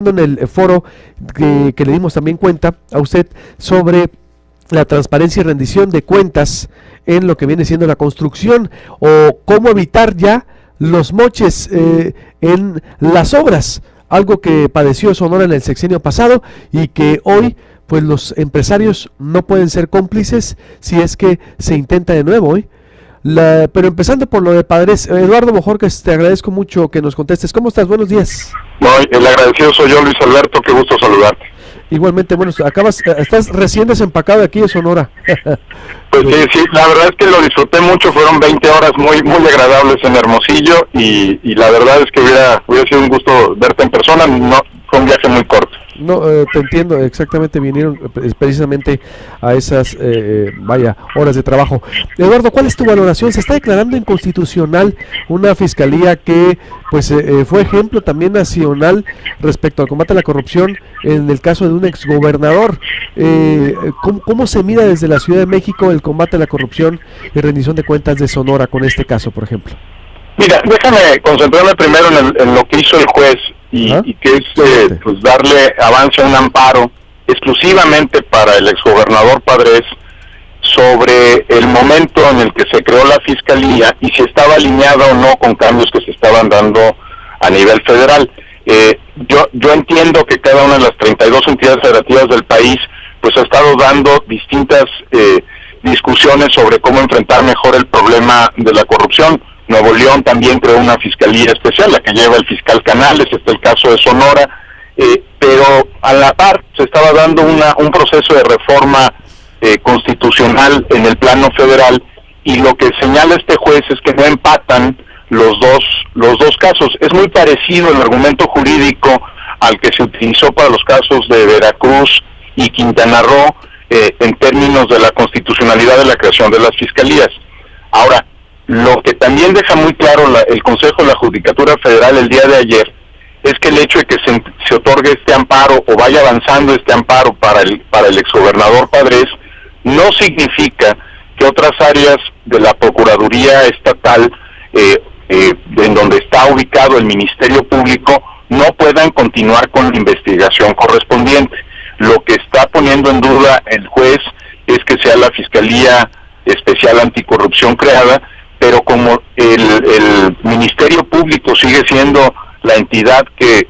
en el foro que le dimos también cuenta a usted sobre la transparencia y rendición de cuentas en lo que viene siendo la construcción o cómo evitar ya los moches en las obras, algo que padeció Sonora en el sexenio pasado y que hoy pues los empresarios no pueden ser cómplices si es que se intenta de nuevo hoy. Pero empezando por lo de Padres, Eduardo Bojorquez, te agradezco mucho que nos contestes. ¿Cómo estás? Buenos días. No, el agradecido soy yo, Luis Alberto, qué gusto saludarte. Igualmente, bueno, estás recién desempacado de aquí de Sonora. Pues sí, la verdad es que lo disfruté mucho, fueron 20 horas muy agradables en Hermosillo y la verdad es que hubiera sido un gusto verte en persona, no, fue un viaje muy corto. No, te entiendo, exactamente, vinieron precisamente a esas, horas de trabajo. Eduardo, ¿cuál es tu valoración? Se está declarando inconstitucional una fiscalía que, pues, fue ejemplo también nacional respecto al combate a la corrupción en el caso de un exgobernador. ¿Cómo se mira desde la Ciudad de México el combate a la corrupción y rendición de cuentas de Sonora con este caso, por ejemplo? Mira, déjame concentrarme primero en lo que hizo el juez y que es pues darle avance a un amparo exclusivamente para el exgobernador Padres sobre el momento en el que se creó la fiscalía y si estaba alineada o no con cambios que se estaban dando a nivel federal. Yo entiendo que cada una de las 32 entidades federativas del país pues ha estado dando distintas discusiones sobre cómo enfrentar mejor el problema de la corrupción. Nuevo León también creó una fiscalía especial, la que lleva el fiscal Canales, está el caso de Sonora, pero a la par se estaba dando un proceso de reforma constitucional en el plano federal y lo que señala este juez es que no empatan los dos casos. Es muy parecido el argumento jurídico al que se utilizó para los casos de Veracruz y Quintana Roo en términos de la constitucionalidad de la creación de las fiscalías. Ahora, lo que también deja muy claro el Consejo de la Judicatura Federal el día de ayer es que el hecho de que se otorgue este amparo o vaya avanzando este amparo para el exgobernador Padres no significa que otras áreas de la Procuraduría Estatal en donde está ubicado el Ministerio Público no puedan continuar con la investigación correspondiente. Lo que está poniendo en duda el juez es que sea la Fiscalía Especial Anticorrupción creada, pero como el Ministerio Público sigue siendo la entidad que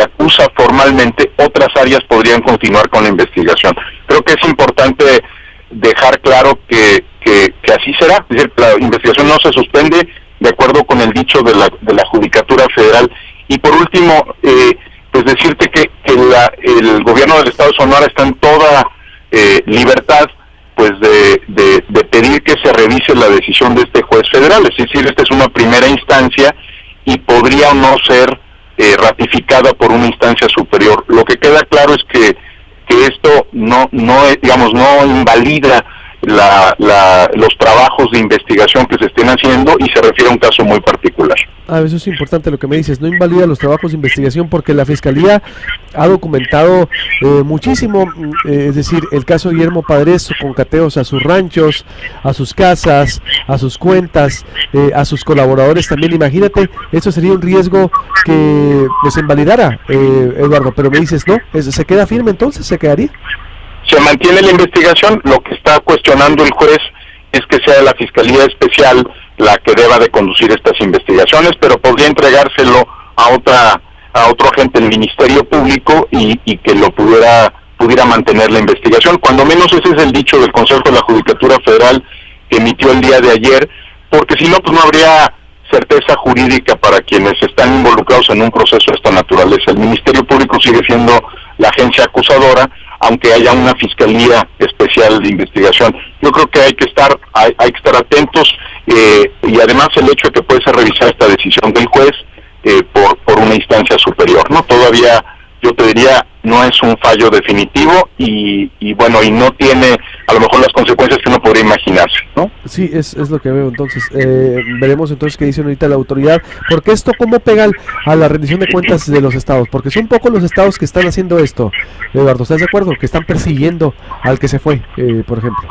acusa formalmente, otras áreas podrían continuar con la investigación. Creo que es importante dejar claro que así será, es decir, la investigación no se suspende de acuerdo con el dicho de la Judicatura Federal. Y por último, pues decirte que el gobierno del Estado de Sonora está en toda libertad pues de pedir que se revise la decisión de este juez federal, es decir, esta es una primera instancia y podría o no ser ratificada por una instancia superior. Lo que queda claro es que esto no invalida los trabajos de investigación que se estén haciendo y se refiere a un caso muy particular. Eso es importante lo que me dices, no invalida los trabajos de investigación porque la Fiscalía ha documentado muchísimo, es decir, el caso de Guillermo Padres con cateos a sus ranchos, a sus casas, a sus cuentas, a sus colaboradores también. Imagínate, eso sería un riesgo que se invalidara, Eduardo, pero me dices, ¿no? ¿Se queda firme entonces? ¿Se quedaría? Se mantiene la investigación, lo que está cuestionando el juez es que sea la Fiscalía Especial la que deba de conducir estas investigaciones, pero podría entregárselo a otro agente del Ministerio Público y que lo pudiera mantener la investigación. Cuando menos ese es el dicho del Consejo de la Judicatura Federal que emitió el día de ayer, porque si no, pues no habría certeza jurídica para quienes están involucrados en un proceso de esta naturaleza. El Ministerio Público sigue siendo la agencia acusadora, aunque haya una Fiscalía Especial de Investigación. Yo creo que hay que estar atentos y además el hecho de que puede ser revisada esta decisión del juez por una instancia superior, ¿no? Todavía, yo te diría, no es un fallo definitivo y no tiene a lo mejor las consecuencias que uno podría imaginarse, ¿no? Sí, es lo que veo. Entonces, veremos entonces qué dice ahorita la autoridad, porque esto cómo pega a la rendición de cuentas de los estados, porque son pocos los estados que están haciendo esto, Eduardo, ¿estás de acuerdo? Que están persiguiendo al que se fue, por ejemplo.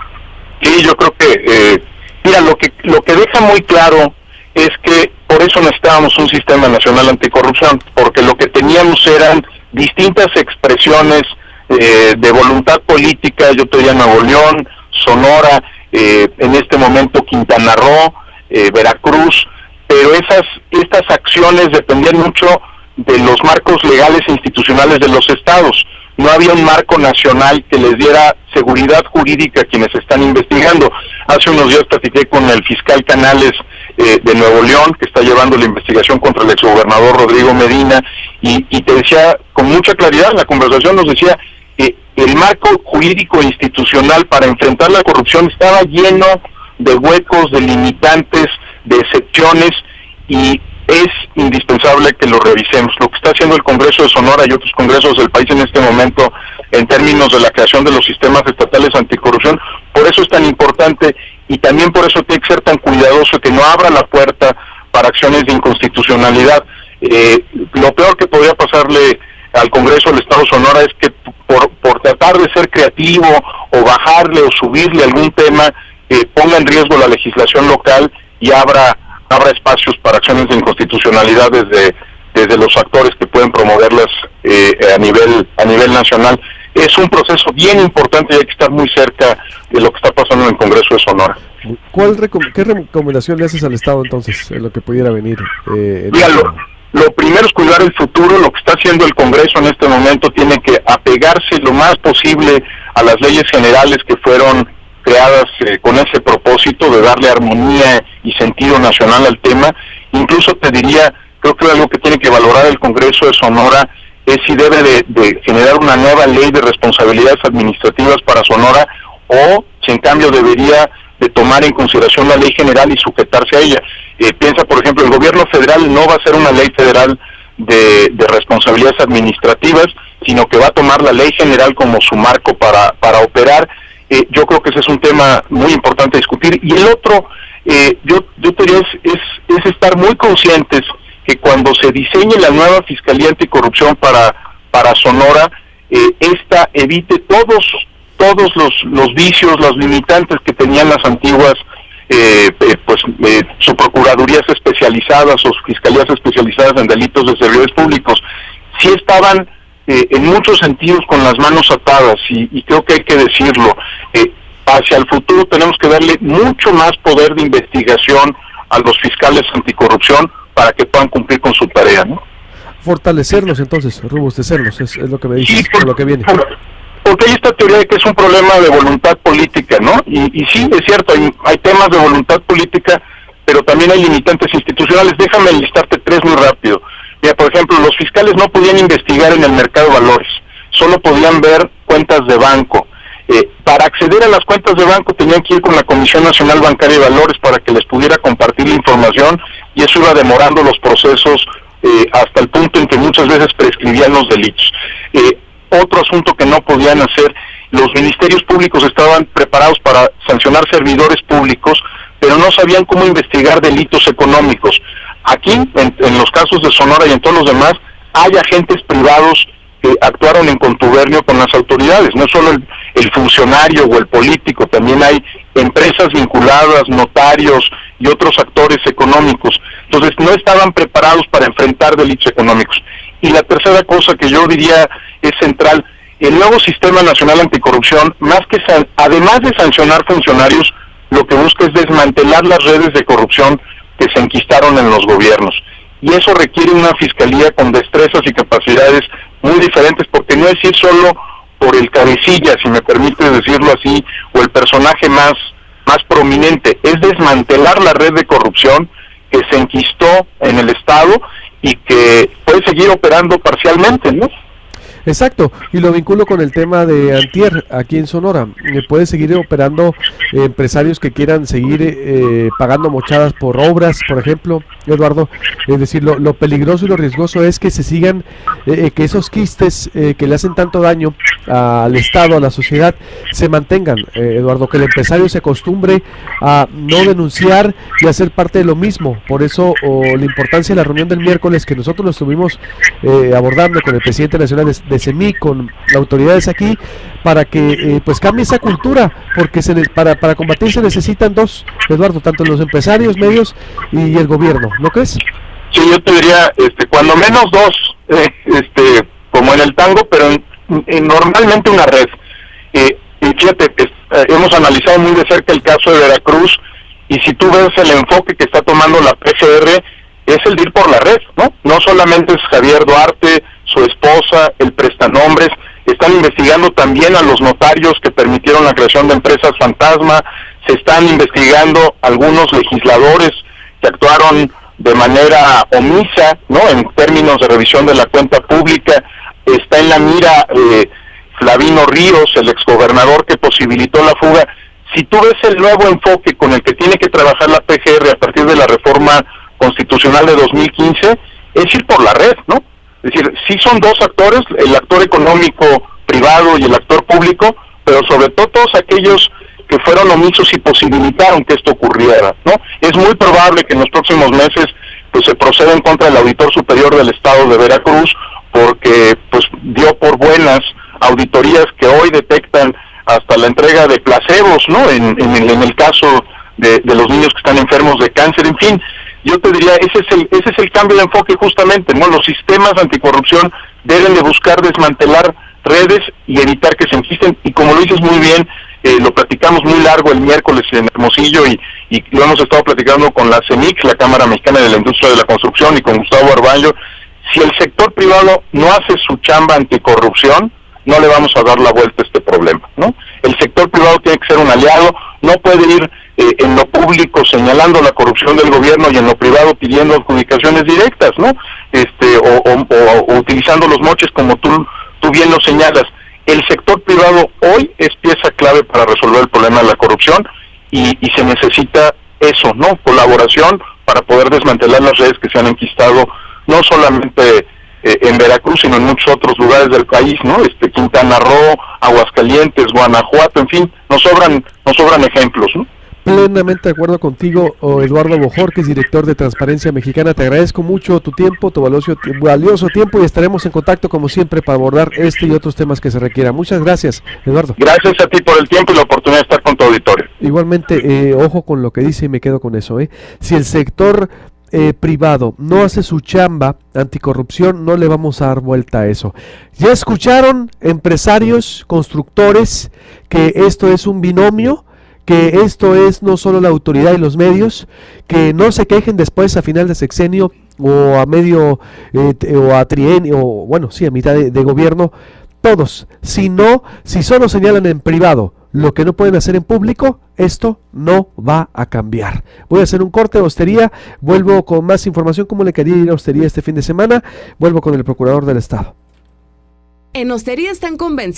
Sí, yo creo que, mira, lo que deja muy claro es que por eso necesitábamos un sistema nacional anticorrupción, porque lo que teníamos eran distintas expresiones de voluntad política, yo te diría Nuevo León, Sonora, en este momento Quintana Roo, Veracruz, pero estas acciones dependían mucho de los marcos legales e institucionales de los estados. No había un marco nacional que les diera seguridad jurídica a quienes están investigando. Hace unos días platiqué con el fiscal Canales de Nuevo León, que está llevando la investigación contra el exgobernador Rodrigo Medina, y te decía con mucha claridad, en la conversación nos decía que el marco jurídico e institucional para enfrentar la corrupción estaba lleno de huecos, de limitantes, de excepciones, y es indispensable que lo revisemos. Lo que está haciendo el Congreso de Sonora y otros congresos del país en este momento en términos de la creación de los sistemas estatales anticorrupción, por eso es tan importante, y también por eso tiene que ser tan cuidadoso que no abra la puerta para acciones de inconstitucionalidad. Lo peor que podría pasarle al Congreso del Estado de Sonora es que por tratar de ser creativo o bajarle o subirle algún tema, ponga en riesgo la legislación local y abra espacios para acciones de inconstitucionalidad desde los actores que pueden promoverlas a nivel nacional. Es un proceso bien importante y hay que estar muy cerca de lo que está pasando en el Congreso de Sonora. ¿Qué recomendación le haces al Estado entonces en lo que pudiera venir? Mira, lo primero es cuidar el futuro. Lo que está haciendo el Congreso en este momento tiene que apegarse lo más posible a las leyes generales que fueron creadas con ese propósito de darle armonía y sentido nacional al tema. Incluso te diría, creo que algo que tiene que valorar el Congreso de Sonora es si debe de generar una nueva ley de responsabilidades administrativas para Sonora, o si en cambio debería de tomar en consideración la ley general y sujetarse a ella. Piensa, por ejemplo, el gobierno federal no va a hacer una ley federal de responsabilidades administrativas, sino que va a tomar la ley general como su marco para operar. Yo creo que ese es un tema muy importante a discutir. Y el otro, yo te diría, es estar muy conscientes que cuando se diseñe la nueva Fiscalía Anticorrupción para Sonora, esta evite todos los vicios, las limitantes que tenían las antiguas subprocuradurías especializadas o fiscalías especializadas en delitos de servidores públicos. Sí estaban en muchos sentidos con las manos atadas, y creo que hay que decirlo. Hacia el futuro tenemos que darle mucho más poder de investigación a los fiscales anticorrupción para que puedan cumplir con su tarea, ¿no? Fortalecerlos entonces, robustecerlos, es lo que me dices, Sí, por lo que viene. Porque hay esta teoría de que es un problema de voluntad política, ¿no? Y sí, es cierto, hay temas de voluntad política, pero también hay limitantes institucionales. Déjame listarte tres muy rápido. Mira, por ejemplo, los fiscales no podían investigar en el mercado de valores, solo podían ver cuentas de banco. Para acceder a las cuentas de banco tenían que ir con la Comisión Nacional Bancaria de Valores para que les pudiera compartir la información, y eso iba demorando los procesos hasta el punto en que muchas veces prescribían los delitos. Otro asunto que no podían hacer, los ministerios públicos estaban preparados para sancionar servidores públicos, pero no sabían cómo investigar delitos económicos. Aquí, en los casos de Sonora y en todos los demás, hay agentes privados que actuaron en contubernio con las autoridades, no solo el funcionario o el político, también hay empresas vinculadas, notarios y otros actores económicos. Entonces no estaban preparados para enfrentar delitos económicos. Y la tercera cosa que yo diría es central, el nuevo Sistema Nacional Anticorrupción, además de sancionar funcionarios, lo que busca es desmantelar las redes de corrupción que se enquistaron en los gobiernos. Y eso requiere una fiscalía con destrezas y capacidades muy diferentes, porque no es ir solo por el cabecilla, si me permites decirlo así, o el personaje más prominente, es desmantelar la red de corrupción que se enquistó en el Estado y que puede seguir operando parcialmente, ¿no? Exacto, y lo vinculo con el tema de antier aquí en Sonora. Puede seguir operando empresarios que quieran seguir pagando mochadas por obras, por ejemplo, Eduardo. Es decir, lo peligroso y lo riesgoso es que se sigan, que esos quistes que le hacen tanto daño al Estado, a la sociedad, se mantengan, Eduardo, que el empresario se acostumbre a no denunciar y a ser parte de lo mismo. Por eso la importancia de la reunión del miércoles, que nosotros lo estuvimos abordando con el presidente nacional de CEMI, con autoridades aquí, para que pues cambie esa cultura, porque para combatir se necesitan dos, Eduardo, tanto los empresarios, medios y el gobierno, ¿no crees? Sí, yo te diría, cuando menos dos, como en el tango, pero normalmente una red. Y fíjate, hemos analizado muy de cerca el caso de Veracruz, y si tú ves el enfoque que está tomando la PGR, es el de ir por la red, ¿no? No solamente es Javier Duarte, su esposa, el prestanombres, están investigando también a los notarios que permitieron la creación de empresas fantasma, se están investigando algunos legisladores que actuaron de manera omisa, ¿no? En términos de revisión de la cuenta pública. Está en la mira Flavino Ríos, el exgobernador que posibilitó la fuga. Si tú ves el nuevo enfoque con el que tiene que trabajar la PGR a partir de la reforma constitucional de 2015, es ir por la red, ¿no? Es decir, sí son dos actores, el actor económico privado y el actor público, pero sobre todo todos aquellos que fueron omisos y posibilitaron que esto ocurriera, ¿no? Es muy probable que en los próximos meses pues se proceda en contra del auditor superior del estado de Veracruz, porque pues dio por buenas auditorías que hoy detectan hasta la entrega de placebos, ¿no? En el caso de los niños que están enfermos de cáncer, en fin. Yo te diría, ese es el cambio de enfoque justamente, ¿no? Los sistemas anticorrupción deben de buscar desmantelar redes y evitar que se enquisten, y como lo dices muy bien, lo platicamos muy largo el miércoles en Hermosillo, y lo hemos estado platicando con la CEMIC, la Cámara Mexicana de la Industria de la Construcción, y con Gustavo Arballo. Si el sector privado no hace su chamba anticorrupción, no le vamos a dar la vuelta a este problema, ¿no? El sector privado tiene que ser un aliado, no puede ir en lo público señalando la corrupción del gobierno y en lo privado pidiendo adjudicaciones directas, ¿no? O utilizando los moches como tú bien lo señalas. El sector privado hoy es pieza clave para resolver el problema de la corrupción, y se necesita eso, ¿no? Colaboración para poder desmantelar las redes que se han enquistado, no solamente en Veracruz, sino en muchos otros lugares del país, ¿no? Quintana Roo, Aguascalientes, Guanajuato, en fin, nos sobran ejemplos, ¿no? Plenamente de acuerdo contigo, Eduardo Bojorquez, director de Transparencia Mexicana. Te agradezco mucho tu tiempo, tu valioso tiempo, y estaremos en contacto como siempre para abordar este y otros temas que se requieran. Muchas gracias, Eduardo. Gracias a ti por el tiempo y la oportunidad de estar con tu auditorio. Igualmente, ojo con lo que dice, y me quedo con eso. Si el sector privado no hace su chamba anticorrupción, no le vamos a dar vuelta a eso. Ya escucharon, empresarios, constructores, que esto es un binomio, que esto es no solo la autoridad y los medios, que no se quejen después a final de sexenio o a medio o a trienio, o bueno, sí, a mitad de gobierno, todos. Si solo señalan en privado lo que no pueden hacer en público, esto no va a cambiar. Voy a hacer un corte de Hostería, vuelvo con más información, cómo le quería ir a Hostería este fin de semana, vuelvo con el Procurador del Estado. En Hostería están convencidos